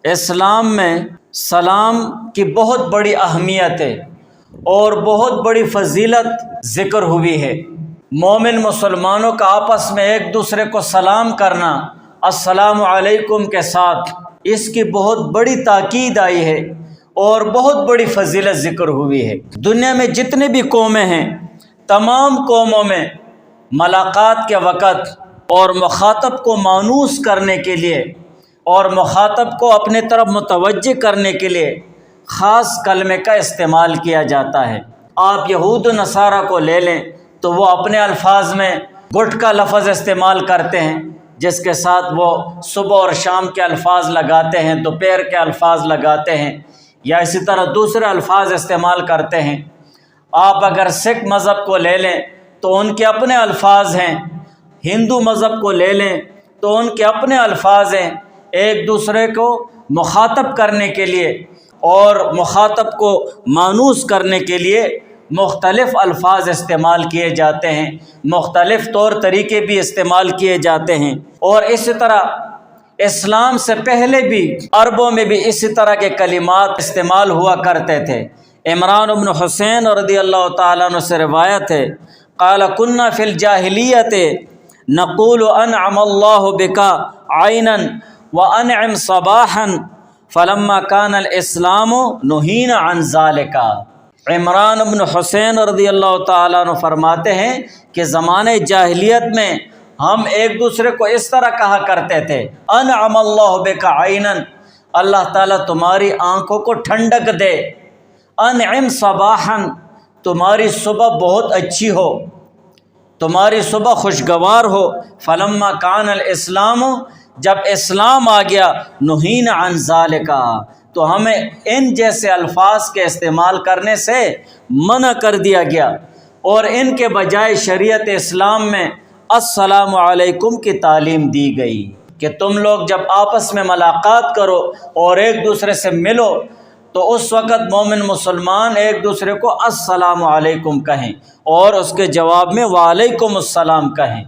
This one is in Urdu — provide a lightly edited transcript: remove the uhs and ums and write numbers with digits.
اسلام میں سلام کی بہت بڑی اہمیت ہے اور بہت بڑی فضیلت ذکر ہوئی ہے۔ مومن مسلمانوں کا آپس میں ایک دوسرے کو سلام کرنا السلام علیکم کے ساتھ، اس کی بہت بڑی تاکید آئی ہے اور بہت بڑی فضیلت ذکر ہوئی ہے۔ دنیا میں جتنے بھی قومیں ہیں، تمام قوموں میں ملاقات کے وقت اور مخاطب کو مانوس کرنے کے لیے اور مخاطب کو اپنے طرف متوجہ کرنے کے لیے خاص کلمے کا استعمال کیا جاتا ہے۔ آپ یہود و نصارہ کو لے لیں تو وہ اپنے الفاظ میں گڈ کا لفظ استعمال کرتے ہیں، جس کے ساتھ وہ صبح اور شام کے الفاظ لگاتے ہیں، دوپہر کے الفاظ لگاتے ہیں، یا اسی طرح دوسرے الفاظ استعمال کرتے ہیں۔ آپ اگر سکھ مذہب کو لے لیں تو ان کے اپنے الفاظ ہیں، ہندو مذہب کو لے لیں تو ان کے اپنے الفاظ ہیں۔ ایک دوسرے کو مخاطب کرنے کے لیے اور مخاطب کو مانوس کرنے کے لیے مختلف الفاظ استعمال کیے جاتے ہیں، مختلف طور طریقے بھی استعمال کیے جاتے ہیں۔ اور اسی طرح اسلام سے پہلے بھی عربوں میں بھی اسی طرح کے کلمات استعمال ہوا کرتے تھے۔ عمران بن حسین رضی اللہ تعالیٰ عنہ سے روایت ہے، قال كنا فی الجاہلیت نقول انعم اللہ بک عینا وانعم صباحا فلما كان الاسلام نہینا عن ذلک۔ عمران بن حسین رضی اللہ تعالیٰ عنہ فرماتے ہیں کہ زمانۂ جاہلیت میں ہم ایک دوسرے کو اس طرح کہا کرتے تھے، انعم اللہ بک عینا، اللہ تعالیٰ تمہاری آنکھوں کو ٹھنڈک دے، انعم صباحا، تمہاری صبح بہت اچھی ہو، تمہاری صبح خوشگوار ہو، فلما کان الاسلام، جب اسلام آ گیا، نہینا عن ذالک، تو ہمیں ان جیسے الفاظ کے استعمال کرنے سے منع کر دیا گیا، اور ان کے بجائے شریعت اسلام میں السلام علیکم کی تعلیم دی گئی کہ تم لوگ جب آپس میں ملاقات کرو اور ایک دوسرے سے ملو تو اس وقت مومن مسلمان ایک دوسرے کو السلام علیکم کہیں اور اس کے جواب میں وعلیکم السلام کہیں۔